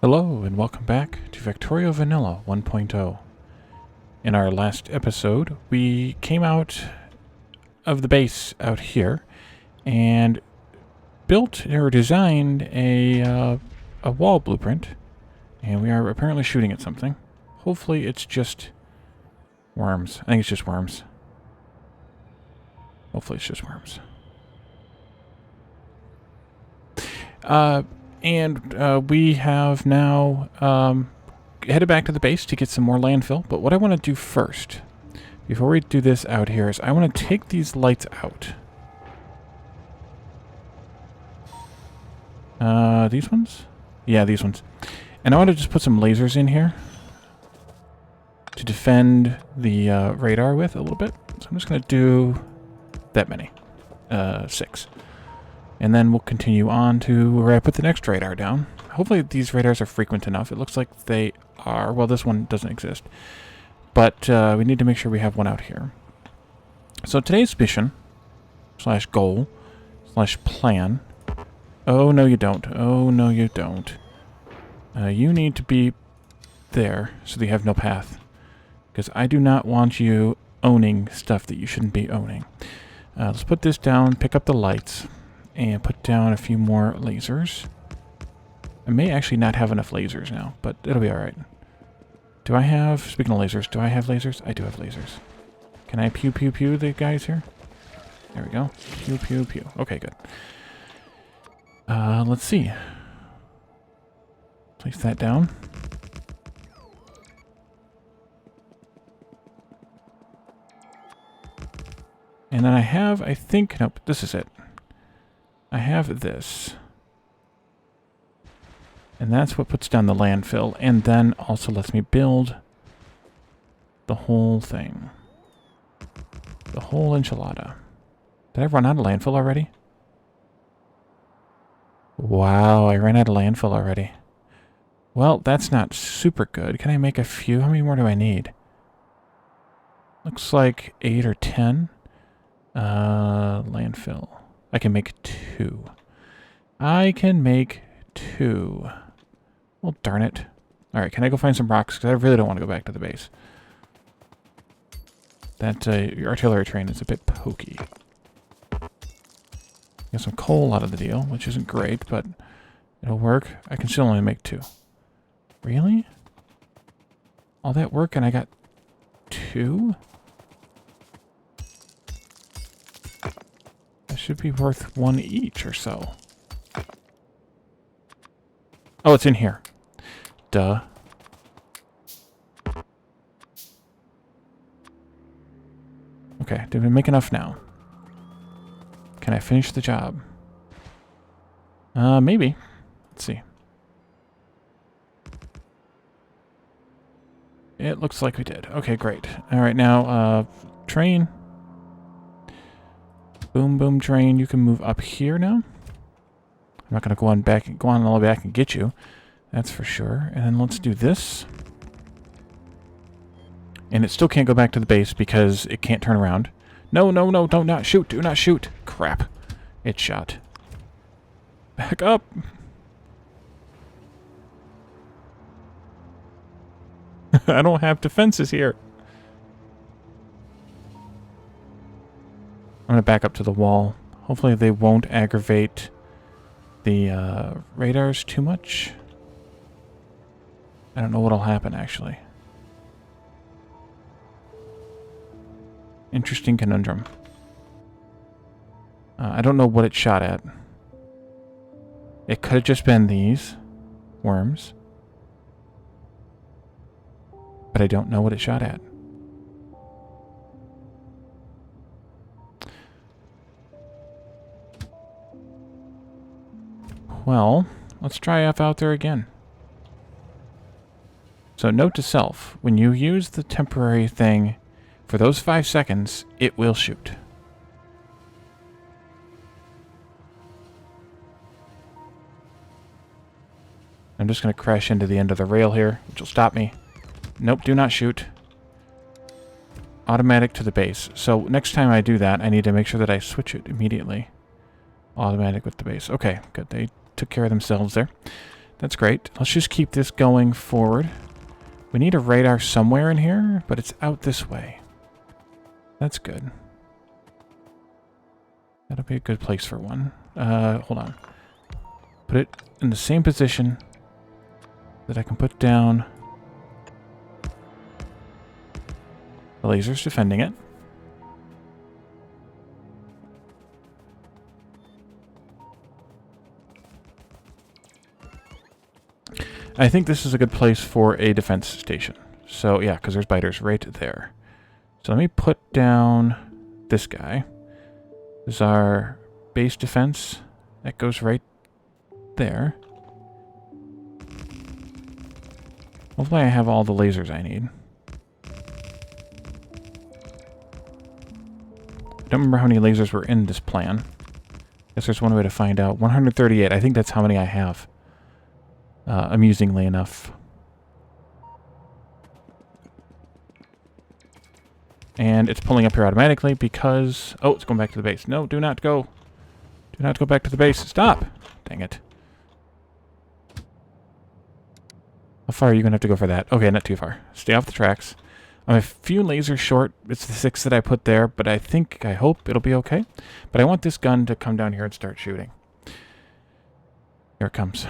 Hello and welcome back to Factorio Vanilla 1.0. In our last episode, we came out of the base out here and built or designed a wall blueprint, and we are apparently shooting at something. Hopefully it's just worms. I think it's just worms. Hopefully it's just worms. We have now headed back to the base to get some more landfill. But what I want to do first, before we do this out here, is I want to take these lights out. These ones? Yeah, these ones. And I want to just put some lasers in here to defend the radar with a little bit. So I'm just going to do that many. 6. And then we'll continue on to where I put the next radar down. Hopefully these radars are frequent enough. It looks like they are. Well, this one doesn't exist. But we need to make sure we have one out here. So today's mission, / goal, / plan. Oh, no you don't. Oh, no you don't. You need to be there so that you have no path. Because I do not want you owning stuff that you shouldn't be owning. Let's put this down, pick up the lights. And put down a few more lasers. I may actually not have enough lasers now, but it'll be alright. Do I have, speaking of lasers, do I have lasers? I do have lasers. Can I pew pew pew the guys here? There we go. Pew pew pew. Okay, good. Let's see. Place that down. And then I have, I think, nope, this is it. I have this. And that's what puts down the landfill, and then also lets me build the whole thing. The whole enchilada. Did I run out of landfill already? Wow, I ran out of landfill already. Well, that's not super good. Can I make a few? How many more do I need? Looks like 8 or 10. Landfill. I can make 2. I can make 2. Well, darn it. Alright, can I go find some rocks? Because I really don't want to go back to the base. That artillery train is a bit pokey. Get some coal out of the deal, which isn't great, but it'll work. I can still only make 2. Really? All that work and I got 2? Should be worth 1 each or so. Oh, it's in here. Duh. Okay, did we make enough now? Can I finish the job? Maybe. Let's see. It looks like we did. Okay, great. Alright, now, train. Boom, boom, train. You can move up here now. I'm not going to go on all the way back and get you. That's for sure. And then let's do this. And it still can't go back to the base because it can't turn around. No, no, no, don't not shoot. Do not shoot. Crap. It shot. Back up. I don't have defenses here. I'm going to back up to the wall. Hopefully they won't aggravate the radars too much. I don't know what'll happen, actually. Interesting conundrum. I don't know what it shot at. It could have just been these worms. But I don't know what it shot at. Well, let's try F out there again. So note to self, when you use the temporary thing for those 5 seconds, it will shoot. I'm just going to crash into the end of the rail here, which will stop me. Nope, do not shoot. Automatic to the base. So next time I do that, I need to make sure that I switch it immediately. Automatic with the base. Okay, good. They took care of themselves there. That's great. Let's just keep this going forward. We need a radar somewhere in here, but it's out this way. That's good. That'll be a good place for one. Hold on. Put it in the same position that I can put down the lasers defending it. I think this is a good place for a defense station. So, yeah, because there's biters right there. So let me put down this guy. This is our base defense. That goes right there. Hopefully I have all the lasers I need. I don't remember how many lasers were in this plan. Guess there's one way to find out. 138. I think that's how many I have. Amusingly enough. And it's pulling up here automatically because... Oh, it's going back to the base. No, do not go. Do not go back to the base. Stop! Dang it. How far are you going to have to go for that? Okay, not too far. Stay off the tracks. I'm a few lasers short. It's the 6 that I put there, but I hope it'll be okay. But I want this gun to come down here and start shooting. Here it comes.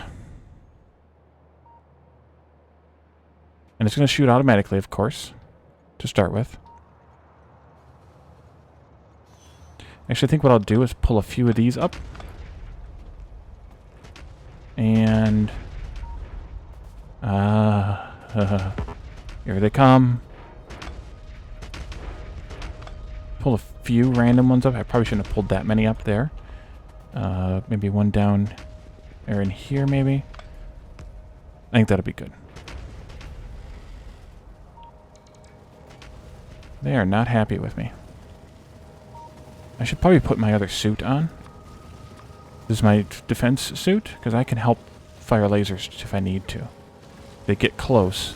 And it's going to shoot automatically, of course, to start with. Actually, I think what I'll do is pull a few of these up. And... here they come. Pull a few random ones up. I probably shouldn't have pulled that many up there. Maybe one down or in here, maybe. I think that'll be good. They are not happy with me. I should probably put my other suit on. This is my defense suit, because I can help fire lasers if I need to. If they get close,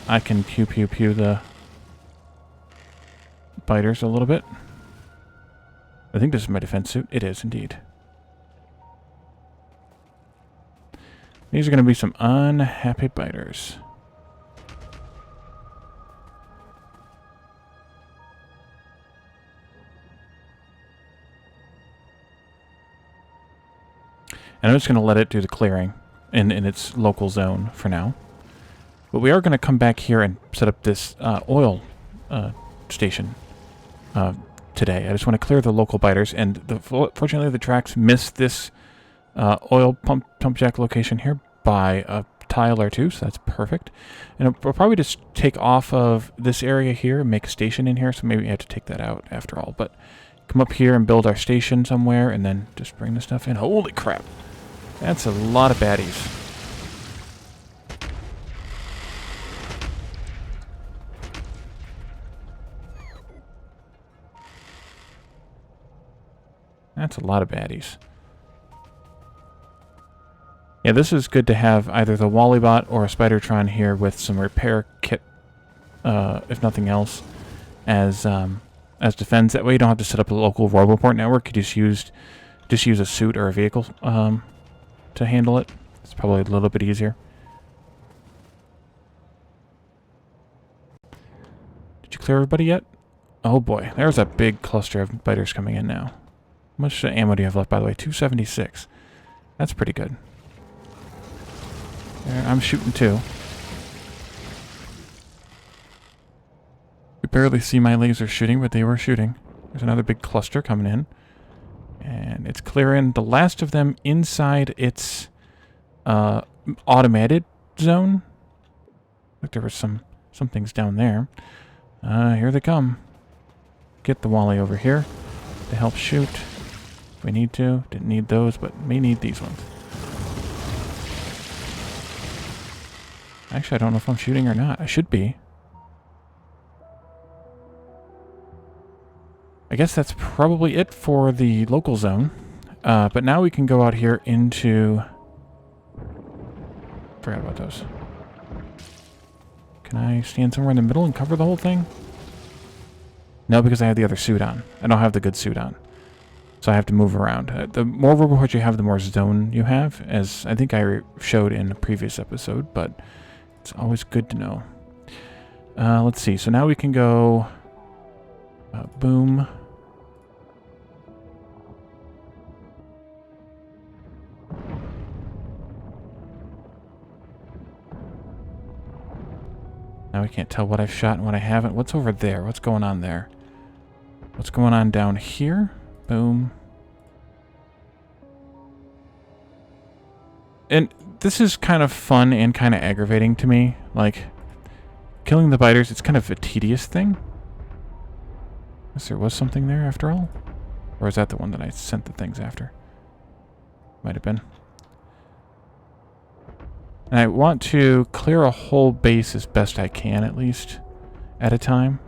I can pew pew pew the biters a little bit. I think this is my defense suit. It is indeed. These are going to be some unhappy biters. And I'm just going to let it do the clearing in its local zone for now. But we are going to come back here and set up this oil station today. I just want to clear the local biters. And fortunately, the tracks missed this oil pump jack location here by a tile or two, so that's perfect. And we'll probably just take off of this area here and make a station in here, so maybe we have to take that out after all. But come up here and build our station somewhere, and then just bring the stuff in. Holy crap! That's a lot of baddies. That's a lot of baddies. Yeah, this is good to have either the Wallybot or a Spidertron here with some repair kit, if nothing else, as defense. That way you don't have to set up a local Roboport network. You just use a suit or a vehicle to handle it. It's probably a little bit easier. Did you clear everybody yet? Oh boy, there's a big cluster of biters coming in now. How much ammo do you have left, by the way? 276. That's pretty good. I'm shooting too. You barely see my lasers shooting, but they were shooting. There's another big cluster coming in. And it's clearing the last of them inside its automated zone. Look, there were some things down there. Here they come. Get the Wally over here to help shoot. If we need to. Didn't need those, but may need these ones. Actually, I don't know if I'm shooting or not. I should be. I guess that's probably it for the local zone. But now we can go out here into... Forgot about those. Can I stand somewhere in the middle and cover the whole thing? No, because I have the other suit on. I don't have the good suit on. So I have to move around. The more reports you have, the more zone you have, as I think I showed in a previous episode, but it's always good to know. Let's see. So now we can go boom. Now we can't tell what I've shot and what I haven't. What's over there? What's going on there? What's going on down here? Boom. And this is kind of fun and kind of aggravating to me. Like, killing the biters, it's kind of a tedious thing. Unless there was something there after all? Or is that the one that I sent the things after? Might have been. And I want to clear a whole base as best I can, at least, at a time.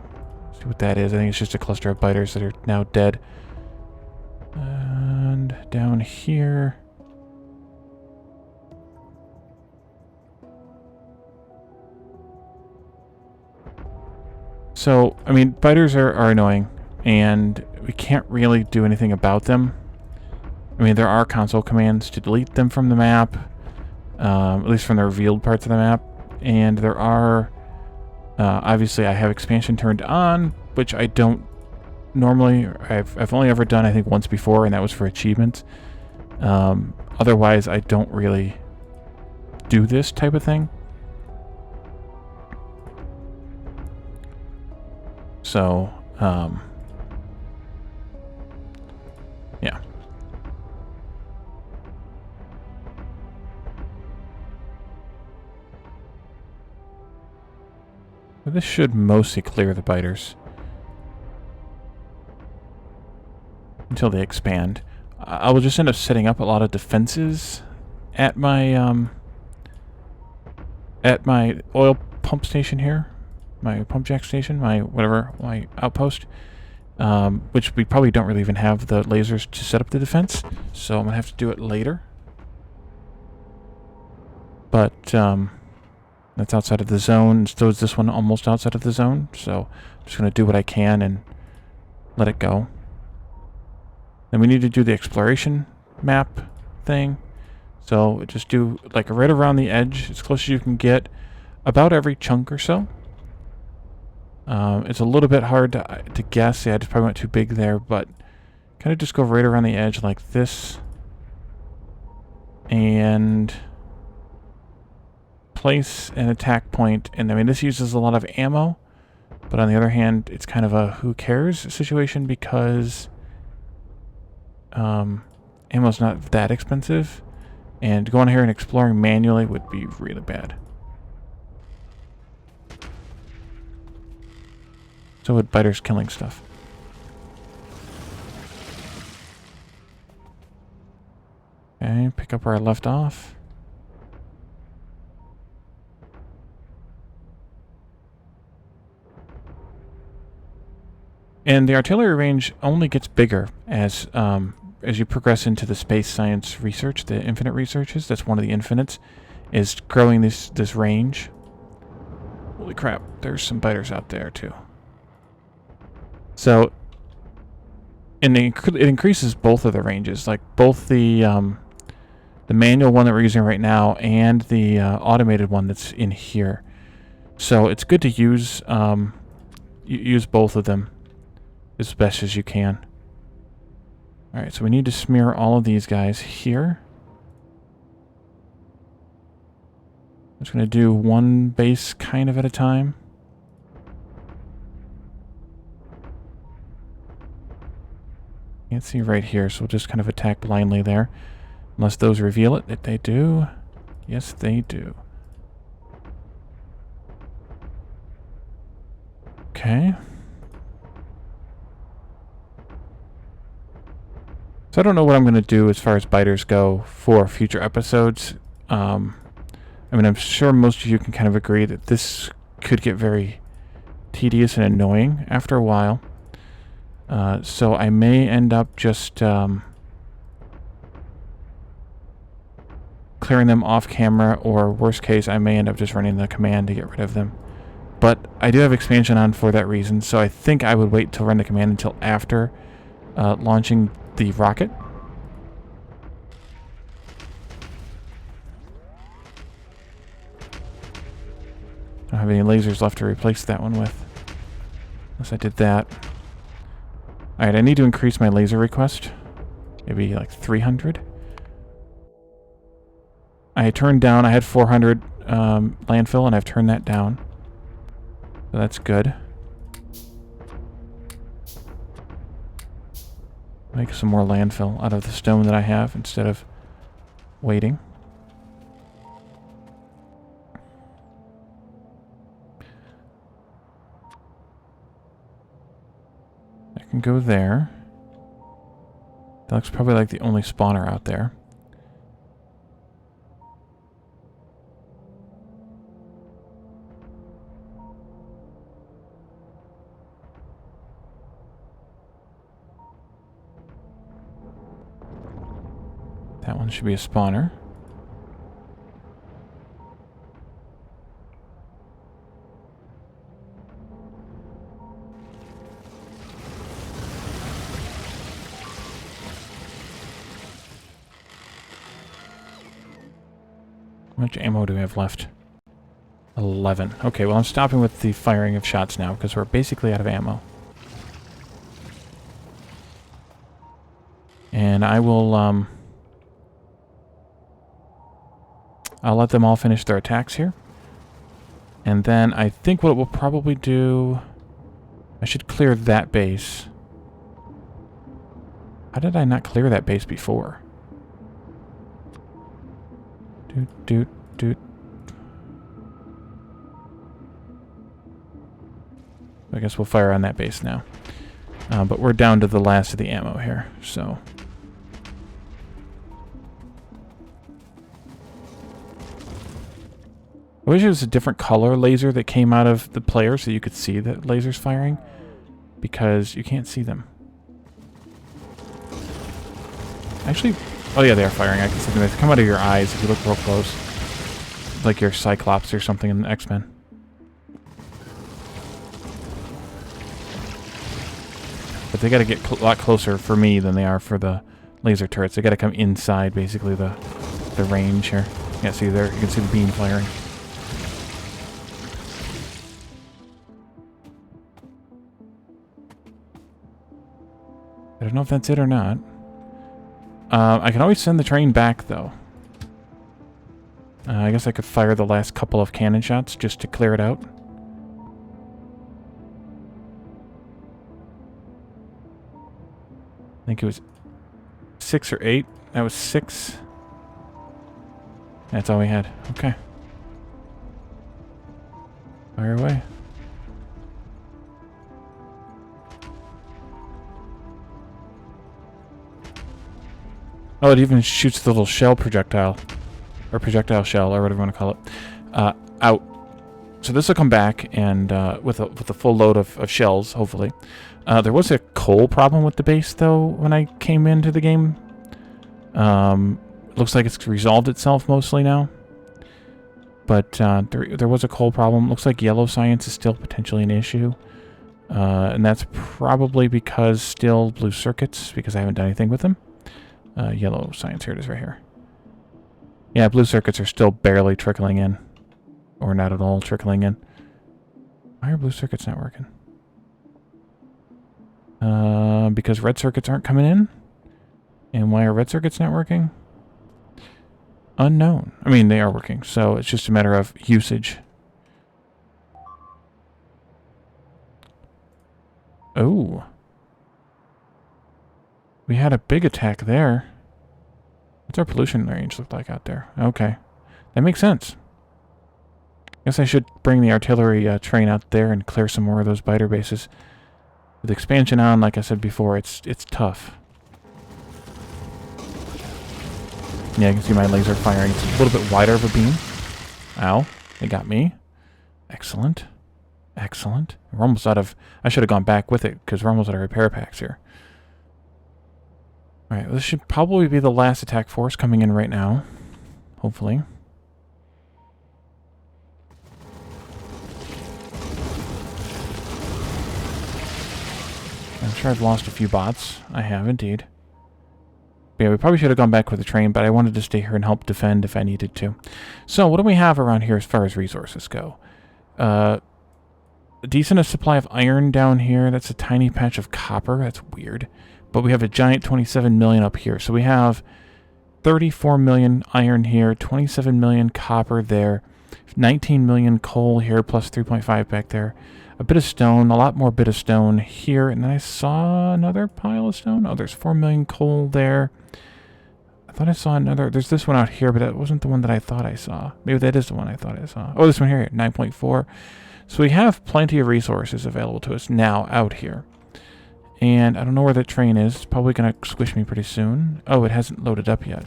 See what that is. I think it's just a cluster of biters that are now dead. And down here. So, I mean, biters are annoying, and we can't really do anything about them. I mean, there are console commands to delete them from the map, at least from the revealed parts of the map, and there are, obviously I have expansion turned on, which I don't normally, I've only ever done I think once before, and that was for achievements. Otherwise, I don't really do this type of thing. So, yeah. But this should mostly clear the biters. Until they expand. I will just end up setting up a lot of defenses at my oil pump station here. My pump jack station, my outpost, which we probably don't really even have the lasers to set up the defense, so I'm gonna have to do it later. But that's outside of the zone. So is this one almost outside of the zone? So I'm just gonna do what I can and let it go. Then we need to do the exploration map thing. So just do like right around the edge, as close as you can get, about every chunk or so. It's a little bit hard to guess. Yeah, I just probably went too big there, but kind of just go right around the edge like this. And place an attack point. And I mean, this uses a lot of ammo, but on the other hand, it's kind of a who cares situation because ammo's not that expensive. And going here and exploring manually would be really bad. So would biters killing stuff. Okay, pick up where I left off. And the artillery range only gets bigger as you progress into the space science research, the infinite researches. That's one of the infinites, is growing this range. Holy crap! There's some biters out there too. So, and it increases both of the ranges, like both the manual one that we're using right now and the automated one that's in here. So it's good to use use both of them as best as you can. All right, so we need to smear all of these guys here. I'm just going to do one base kind of at a time. Can't see right here, so we'll just kind of attack blindly there. Unless those reveal it. If they do. Yes, they do. Okay. So I don't know what I'm going to do as far as biters go for future episodes. I mean, I'm sure most of you can kind of agree that this could get very tedious and annoying after a while. So I may end up just clearing them off camera, or worst case, I may end up just running the command to get rid of them. But I do have expansion on for that reason, so I think I would wait to run the command until after launching the rocket. I don't have any lasers left to replace that one with. Unless I did that. Alright, I need to increase my laser request. Maybe like 300. I turned down, I had 400 landfill, and I've turned that down. So that's good. Make some more landfill out of the stone that I have instead of waiting. I can go there. That looks probably like the only spawner out there. That one should be a spawner. How much ammo do we have left? 11. Okay, well I'm stopping with the firing of shots now because we're basically out of ammo. And I will, I'll let them all finish their attacks here. And then I think what we'll probably do... I should clear that base. How did I not clear that base before? Doot. I guess we'll fire on that base now. But we're down to the last of the ammo here, so... I wish it was a different color laser that came out of the player so you could see the lasers firing, because you can't see them. Actually, oh yeah, they are firing. I can see them. They come out of your eyes if you look real close. Like your Cyclops or something in X-Men. But they gotta get a lot closer for me than they are for the laser turrets. They gotta come inside, basically, the range here. Yeah, see there, you can see the beam firing. I don't know if that's it or not. I can always send the train back, though. I guess I could fire the last couple of cannon shots just to clear it out. I think it was 6 or 8. That was 6. That's all we had. Okay. Fire away. Oh, it even shoots the little shell projectile. Or projectile shell, or whatever you want to call it. Out. So this will come back and with a full load of shells, hopefully. There was a coal problem with the base, though, when I came into the game. Looks like it's resolved itself mostly now. But there was a coal problem. Looks like yellow science is still potentially an issue. And that's probably because still blue circuits, because I haven't done anything with them. Yellow science, here it is right here. Yeah, blue circuits are still barely trickling in. Or not at all trickling in. Why are blue circuits not working? Because red circuits aren't coming in? And why are red circuits not working? Unknown. I mean, they are working, so it's just a matter of usage. Oh. We had a big attack there. What's our pollution range look like out there? Okay. That makes sense. Guess I should bring the artillery train out there and clear some more of those biter bases. With expansion on, like I said before, it's tough. Yeah, you can see my laser firing. It's a little bit wider of a beam. Ow. They got me. Excellent. Excellent. We're almost out of... I should have gone back with it, because we're almost out of repair packs here. Alright, well, this should probably be the last attack force coming in right now. Hopefully. I'm sure I've lost a few bots. I have, indeed. But yeah, we probably should have gone back with the train, but I wanted to stay here and help defend if I needed to. So what do we have around here as far as resources go? A decent supply of iron down here. That's a tiny patch of copper. That's weird. But we have a giant 27 million up here. So we have 34 million iron here, 27 million copper there, 19 million coal here, plus 3.5 back there. A bit of stone, a lot more bit of stone here. And then I saw another pile of stone. Oh, there's 4 million coal there. I thought I saw another. There's this one out here, but that wasn't the one that I thought I saw. Maybe that is the one I thought I saw. Oh, this one here, 9.4. So we have plenty of resources available to us now out here. And I don't know where that train is. It's probably going to squish me pretty soon. Oh, it hasn't loaded up yet.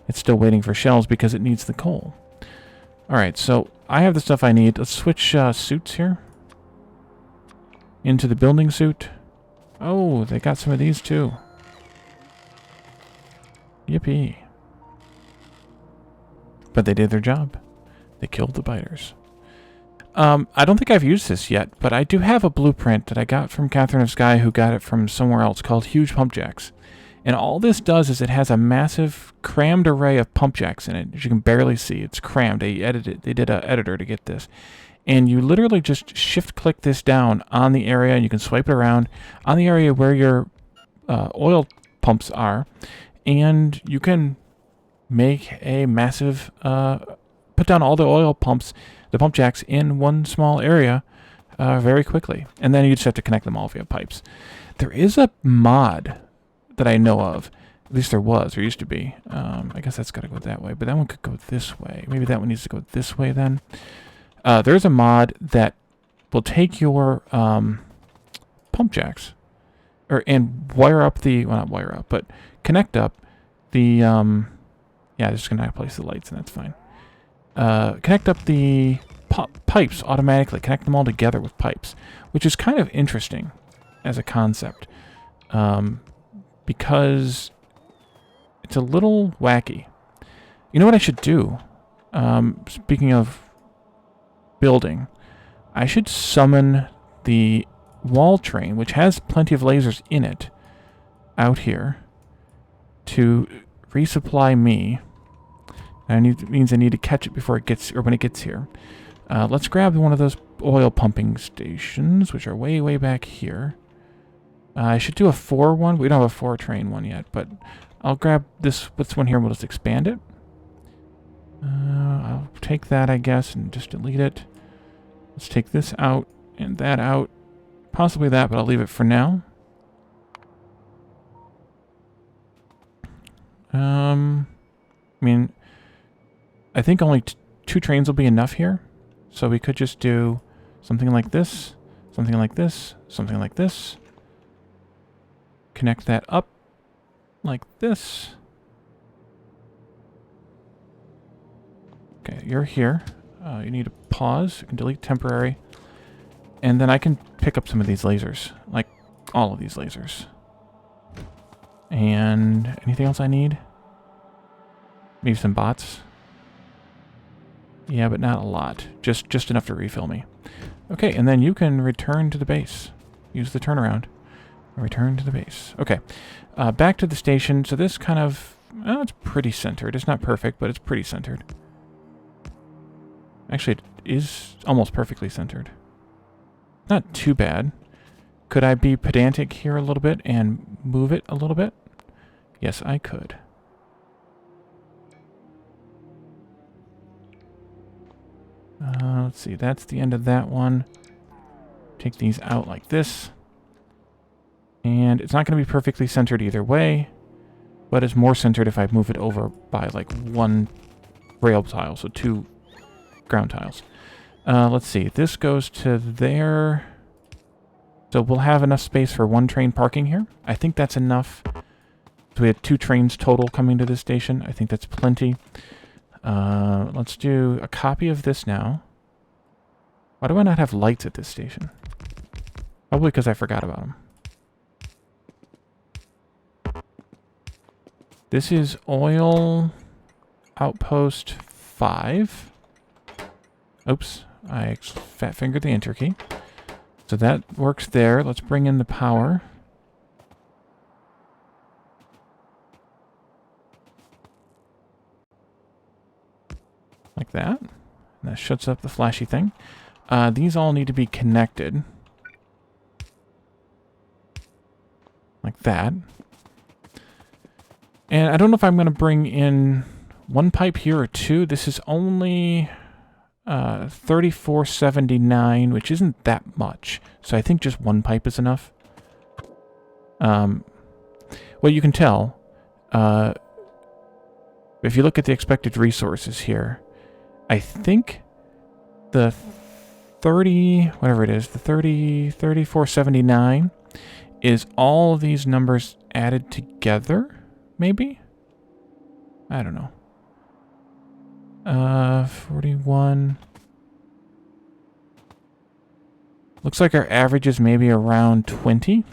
It's still waiting for shells because it needs the coal. Alright, so I have the stuff I need. Let's switch suits here. Into the building suit. Oh, they got some of these too. Yippee. But they did their job. They killed the biters. I don't think I've used this yet, but I do have a blueprint that I got from Catherine of Sky, who got it from somewhere else, called Huge Pump Jacks. And all this does is it has a massive crammed array of pump jacks in it. As you can barely see, it's crammed. They did an editor to get this. And you literally just shift-click this down on the area, and you can swipe it around on the area where your oil pumps are. And you can make a massive, put down all the oil pumps, the pump jacks in one small area very quickly. And then you just have to connect them all via pipes. There is a mod that I know of. At least there was, or used to be. I guess that's got to go that way, but that one could go this way. Maybe that one needs to go this way then. There's a mod that will take your pump jacks and wire up the, well, not wire up, but connect up the, yeah, just going to place the lights and that's fine. Connect up the pipes automatically. Connect them all together with pipes, which is kind of interesting as a concept. Because it's a little wacky. You know what I should do? Speaking of building, I should summon the wall train, which has plenty of lasers in it, out here to resupply me. It means I need to catch it before it gets, or when it gets here. Let's grab one of those oil pumping stations, which are way, way back here. I should do a 4 one. We don't have a 4 train one yet, but I'll grab this one here and we'll just expand it. I'll take that, I guess, and just delete it. Let's take this out and that out. Possibly that, but I'll leave it for now. I mean, I think only 2 trains will be enough here. So we could just do something like this, something like this, something like this. Connect that up like this. Okay, you're here. You need to pause. You can delete temporary. And then I can pick up some of these lasers. Like all of these lasers. And anything else I need? Maybe some bots. Yeah, but not a lot. Just enough to refill me. Okay, and then you can return to the base. Use the turnaround. Return to the base. Okay. Back to the station. So this kind of... Oh, it's pretty centered. It's not perfect, but it's pretty centered. Actually, it is almost perfectly centered. Not too bad. Could I be pedantic here a little bit and move it a little bit? Yes, I could. Let's see. That's the end of that one. Take these out like this. And it's not going to be perfectly centered either way, but it's more centered if I move it over by like 1 rail tile, so 2 ground tiles. Let's see, this goes to there. So we'll have enough space for 1 train parking here. I think that's enough. So we had 2 trains total coming to this station. I think that's plenty. Let's do a copy of this now. Why do I not have lights at this station? Probably because I forgot about them. This is oil outpost 5. Oops, I fat fingered the enter key. So that works there. Let's bring in the power. shuts up the flashy thing. These all need to be connected. Like that. And I don't know if I'm going to bring in one pipe here or two. This is only 3479, which isn't that much. So I think just one pipe is enough. Well, you can tell. If you look at the expected resources here, I think the 3479 is all of these numbers added together, maybe? I don't know. 41. Looks like our average is maybe around 20.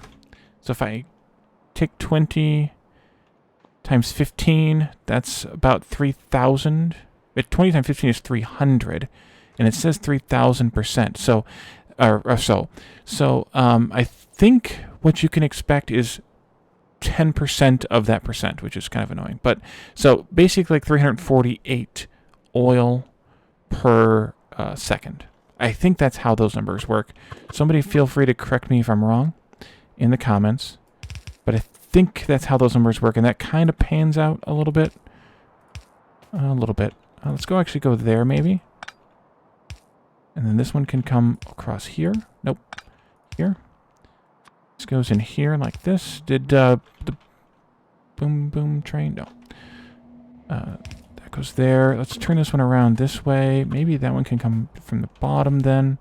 So if I take 20 times 15, that's about 3,000. 20 times 15 is 300. And it says 3,000%. So, I think what you can expect is 10% of that percent, which is kind of annoying. But so basically like 348 oil per second. I think that's how those numbers work. Somebody feel free to correct me if I'm wrong in the comments. But I think that's how those numbers work, and that kind of pans out a little bit. Let's actually go there maybe. And then this one can come across here. Nope. Here. This goes in here like this. Did the boom boom train? No. That goes there. Let's turn this one around this way. Maybe that one can come from the bottom then.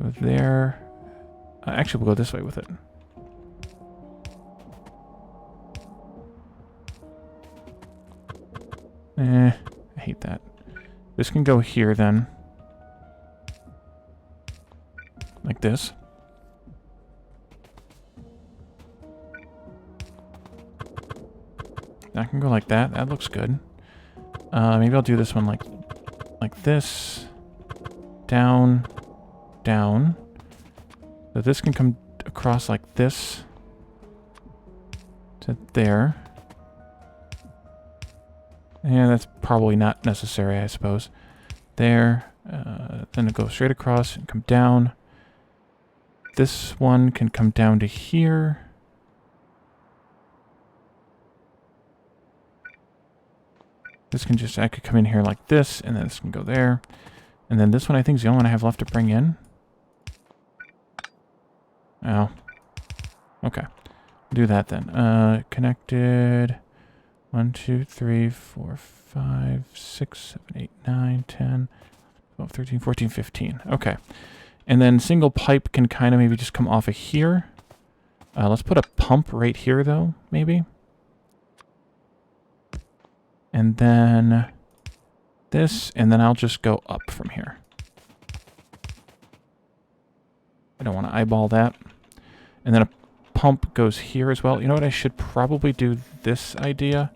Go there. Actually, we'll go this way with it. I hate that. This can go here then. Like this. That can go like that. That looks good. Maybe I'll do this one like this. Down. Down. So this can come across like this. To there. Yeah, that's probably not necessary, I suppose. There. Then it goes straight across and come down. This one can come down to here. This can just, I could come in here like this, and then this can go there. And then this one I think is the only one I have left to bring in. Oh. Okay. Do that then. Connected. 1, 2, 3, 4, 5, 6, 7, 8, 9, 10, 12, 13, 14, 15. Okay. And then single pipe can kind of maybe just come off of here. Let's put a pump right here though, maybe. And then this, and then I'll just go up from here. I don't want to eyeball that. And then a pump goes here as well. You know what? I should probably do this idea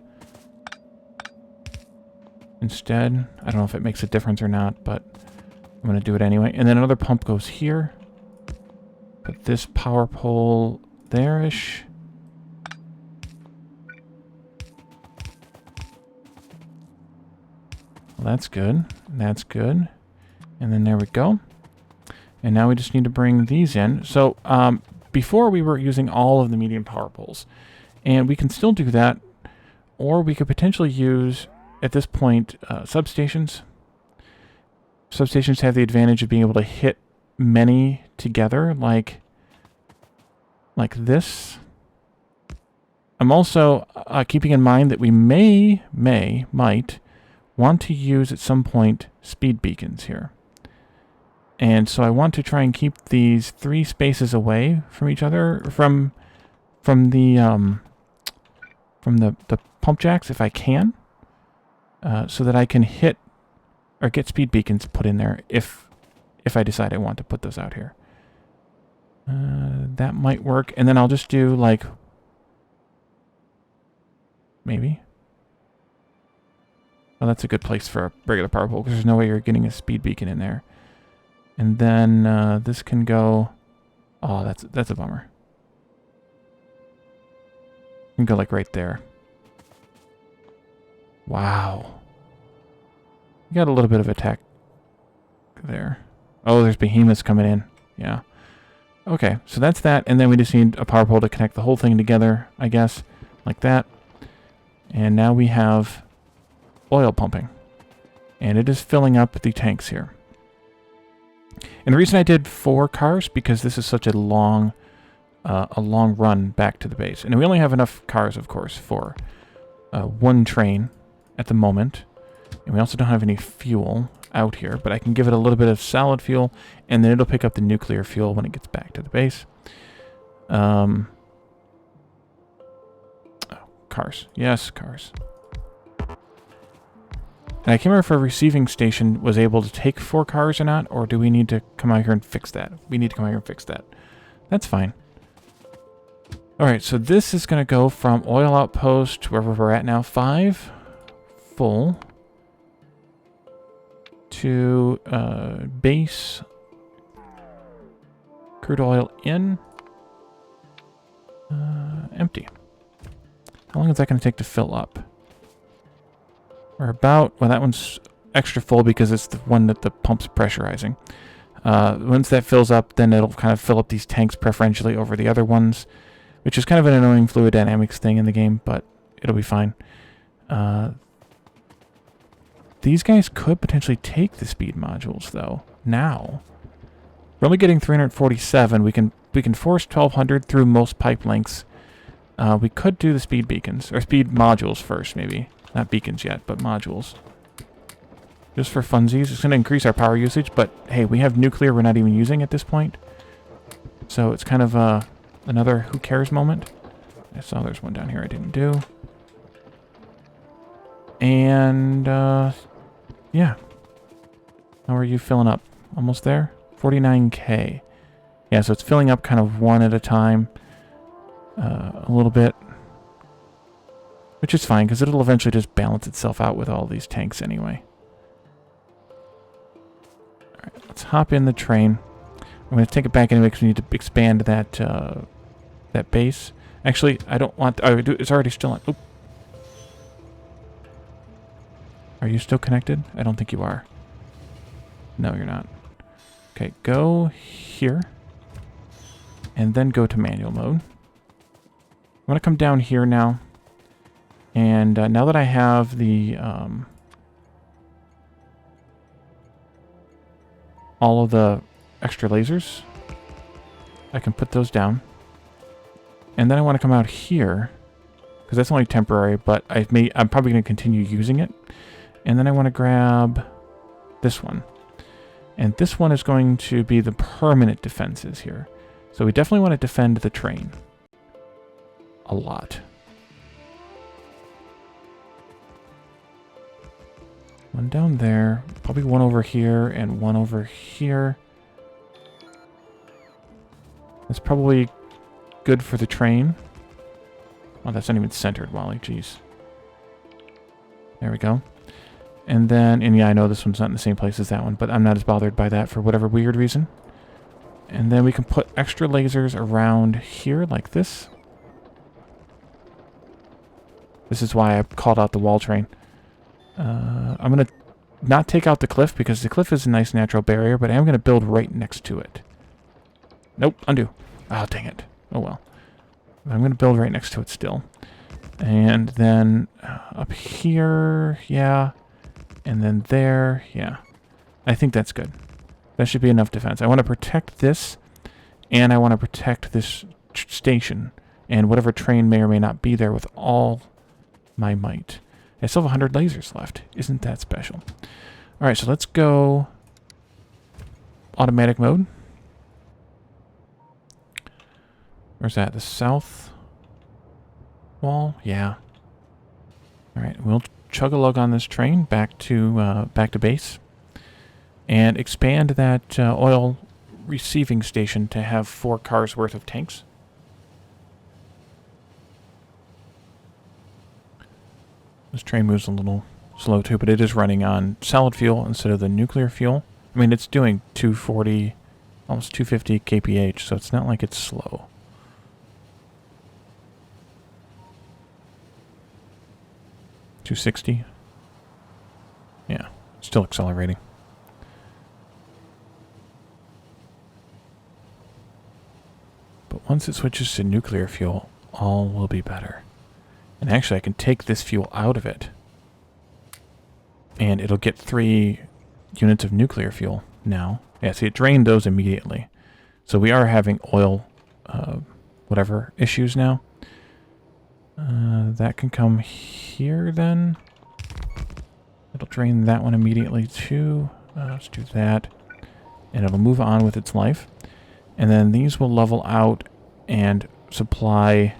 instead. I don't know if it makes a difference or not, but I'm going to do it anyway. And then another pump goes here. Put this power pole there-ish. Well, that's good. That's good. And then there we go. And now we just need to bring these in. So before we were using all of the medium power poles. And we can still do that. Or we could potentially use, at this point, substations. Substations have the advantage of being able to hit many together, like this. I'm also keeping in mind that we might want to use at some point speed beacons here. And so I want to try and keep these 3 spaces away from each other, from the pump jacks if I can, so that I can hit or get speed beacons put in there if I decide I want to put those out here. That might work. And then I'll just do like maybe. Oh, that's a good place for a regular power pole because there's no way you're getting a speed beacon in there. And then this can go. Oh, that's a bummer. You can go like right there. Wow. You got a little bit of attack there. Oh, there's behemoths coming in. Yeah. Okay, so that's that, and then we just need a power pole to connect the whole thing together, I guess, like that. And now we have oil pumping. And it is filling up the tanks here. And the reason I did 4 cars, because this is such a long run back to the base. And we only have enough cars, of course, for 1 train at the moment. And we also don't have any fuel out here, but I can give it a little bit of solid fuel, and then it'll pick up the nuclear fuel when it gets back to the base. Oh, cars. Yes, cars. And I can't remember if our receiving station was able to take 4 cars or not, or do we need to come out here and fix that? We need to come out here and fix that. That's fine. Alright, so this is going to go from oil outpost, wherever we're at now, 5, full, to base, crude oil in, empty. How long is that going to take to fill up? We're about, well, that one's extra full because it's the one that the pump's pressurizing. Once that fills up, then it'll kind of fill up these tanks preferentially over the other ones, which is kind of an annoying fluid dynamics thing in the game, but it'll be fine. These guys could potentially take the speed modules, though. Now, we're only getting 347. We can force 1200 through most pipe lengths. We could do the speed beacons, or speed modules first, maybe. Not beacons yet, but modules. Just for funsies. It's going to increase our power usage, but hey, we have nuclear we're not even using at this point. So it's kind of another who cares moment. I saw there's one down here I didn't do. And, yeah. How are you filling up? Almost there? 49k. Yeah, so it's filling up kind of one at a time. A little bit. Which is fine, because it'll eventually just balance itself out with all these tanks anyway. Alright, let's hop in the train. I'm going to take it back anyway, because we need to expand that that base. Actually, I don't want... it's already still on... Oop. Are you still connected? I don't think you are. No, you're not. Okay, go here. And then go to manual mode. I'm going to come down here now. And now that I have the all of the extra lasers, I can put those down. And then I want to come out here, because that's only temporary, but I'm probably going to continue using it. And then I want to grab this one. And this one is going to be the permanent defenses here. So we definitely want to defend the train. A lot. One down there, probably one over here, and one over here. That's probably good for the train. Oh, that's not even centered, Wally, jeez. There we go. And then, and yeah, I know this one's not in the same place as that one, but I'm not as bothered by that for whatever weird reason. And then we can put extra lasers around here, like this. This is why I called out the wall train. I'm going to not take out the cliff, because the cliff is a nice natural barrier, but I am going to build right next to it. Nope, undo. Oh, dang it. Oh, well. I'm going to build right next to it still. And then up here, yeah. And then there, yeah. I think that's good. That should be enough defense. I want to protect this, and I want to protect this station, and whatever train may or may not be there with all my might. I still have 100 lasers left. Isn't that special? Alright, so let's go automatic mode. Where's that? The south wall? Yeah. Alright, we'll chug a lug on this train back to base. And expand that oil receiving station to have 4 cars worth of tanks. This train moves a little slow too, but it is running on solid fuel instead of the nuclear fuel. I mean, it's doing 240, almost 250 kph, so it's not like it's slow. $260. Yeah, still accelerating. once it switches to nuclear fuel, all will be better. And actually, I can take this fuel out of it, and it'll get 3 units of nuclear fuel now. Yeah, see, it drained those immediately. So we are having oil, whatever, issues now. That can come here then. It'll drain that one immediately too. Let's do that. And it'll move on with its life. And then these will level out and supply...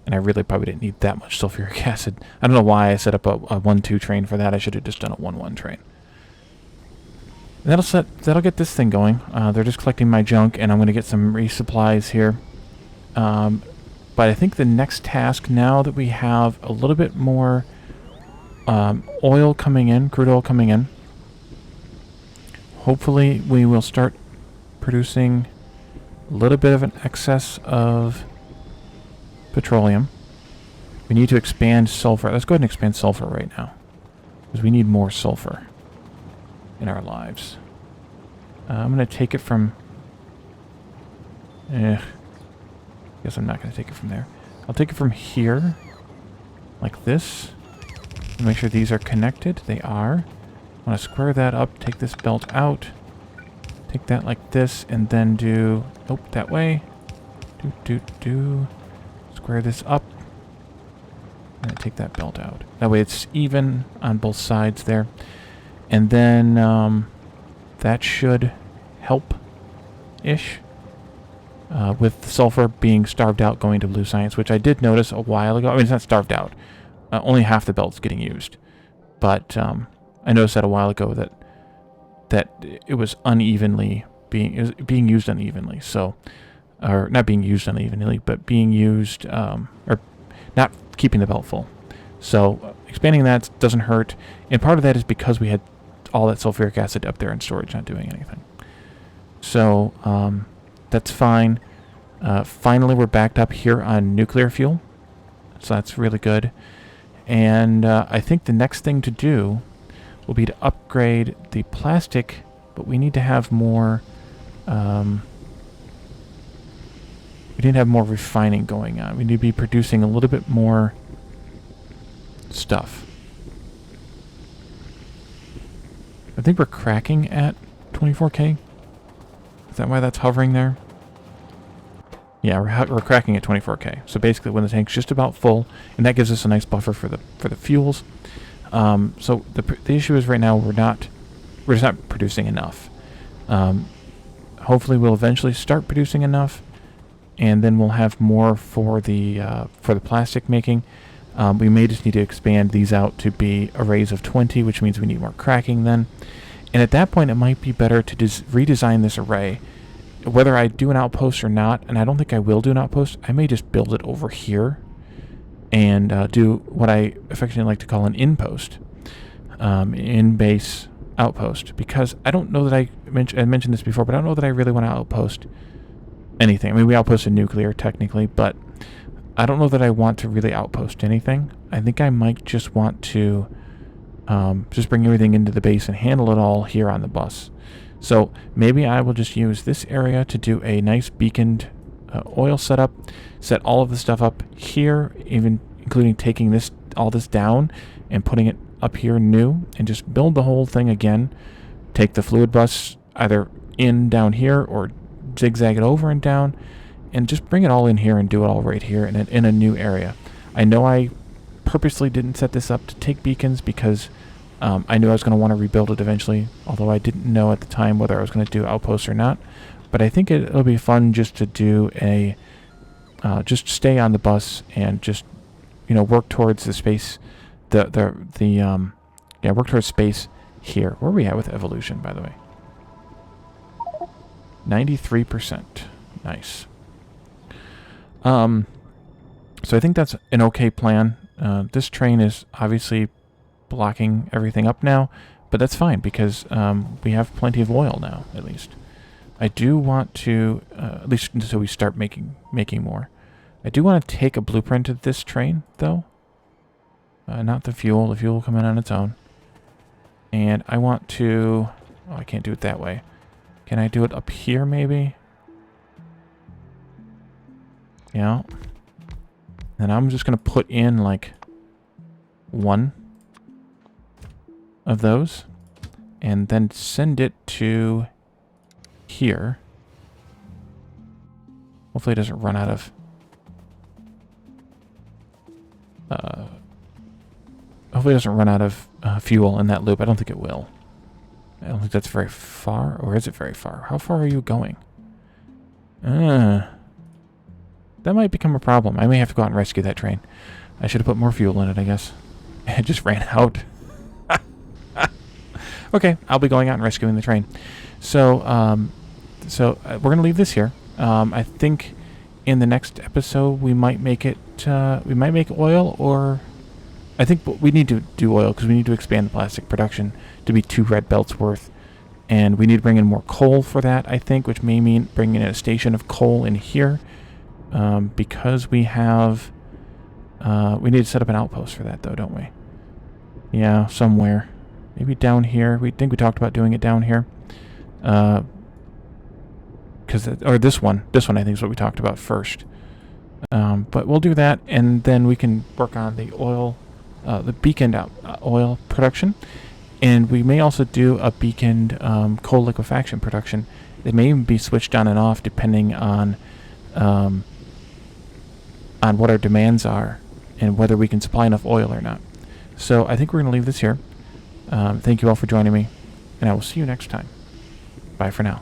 And I really probably didn't need that much sulfuric acid. I don't know why I set up a 1-2 train for that. I should have just done a 1-1 train. And that'll get this thing going. They're just collecting my junk, and I'm going to get some resupplies here. But I think the next task, now that we have a little bit more oil coming in, crude oil coming in, hopefully we will start producing a little bit of an excess of petroleum. We need to expand sulfur. Let's go ahead and expand sulfur right now, because we need more sulfur in our lives. I'm going to take it from... Guess I'm not going to take it from there. I'll take it from here, like this. And make sure these are connected. They are. I want to square that up, take this belt out, take that like this, and then do... Nope, that way. Square this up. And take that belt out. That way it's even on both sides there. And then that should help-ish with the sulfur being starved out going to blue science, which I did notice a while ago. I mean, it's not starved out. Only half the belt's getting used. But I noticed that a while ago that it was unevenly being used unevenly. So, or not being used unevenly, but being used or not keeping the belt full. So expanding that doesn't hurt, and part of that is because we had all that sulfuric acid up there in storage, not doing anything. So that's fine. Finally, we're backed up here on nuclear fuel, so that's really good. And I think the next thing to do will be to upgrade the plastic, but we need to have more... we need to have more refining going on. We need to be producing a little bit more stuff. I think we're cracking at 24K. Is that why that's hovering there? Yeah, we're cracking at 24K. So basically, when the tank's just about full, and that gives us a nice buffer for the fuels. So the issue is right now we're just not producing enough. Hopefully, we'll eventually start producing enough, and then we'll have more for the plastic making. We may just need to expand these out to be arrays of 20, which means we need more cracking then. And at that point, it might be better to redesign this array. Whether I do an outpost or not, and I don't think I will do an outpost, I may just build it over here and do what I affectionately like to call an in-post, in-base outpost. Because I don't know that I mentioned this before, but I don't know that I really want to outpost anything. I mean, we outposted nuclear technically, but I don't know that I want to really outpost anything. I think I might just want to just bring everything into the base and handle it all here on the bus. So maybe I will just use this area to do a nice beaconed oil setup, set all of the stuff up here, even including taking all this down and putting it up here new, and just build the whole thing again. Take the fluid bus either down here, or zigzag it over and down, and just bring it all in here and do it all right here in a new area. I know I purposely didn't set this up to take beacons because I knew I was going to want to rebuild it eventually, although I didn't know at the time whether I was going to do outposts or not. But I think it'll be fun just to do just stay on the bus and just, work towards the space, work towards space here. Where are we at with evolution, by the way? 93%. Nice. So I think that's an okay plan. This train is obviously blocking everything up now, but that's fine because we have plenty of oil now, at least. I do want to, at least until we start making more. I do want to take a blueprint of this train, though. Not the fuel. The fuel will come in on its own. And I want to... Oh, I can't do it that way. Can I do it up here, maybe? Yeah. And I'm just going to put in like one of those and then send it to here. Hopefully it doesn't run out of fuel in that loop. I don't think it will. I don't think that's very far, or is it very far? How far are you going? That might become a problem. I may have to go out and rescue that train. I should have put more fuel in it, I guess. It just ran out. Okay, I'll be going out and rescuing the train. So, we're going to leave this here. I think in the next episode we might make it oil, or I think we need to do oil because we need to expand the plastic production to be 2 red belts worth. And we need to bring in more coal for that, I think, which may mean bringing in a station of coal in here. Because we have... we need to set up an outpost for that, though, don't we? Yeah, somewhere. Maybe down here. We think we talked about doing it down here. Or this one. This one, I think, is what we talked about first. But we'll do that, and then we can work on the oil... the beaconed oil production. And we may also do a beaconed coal liquefaction production. It may even be switched on and off depending on what our demands are and whether we can supply enough oil or not. So I think we're going to leave this here. Thank you all for joining me, and I will see you next time. Bye for now.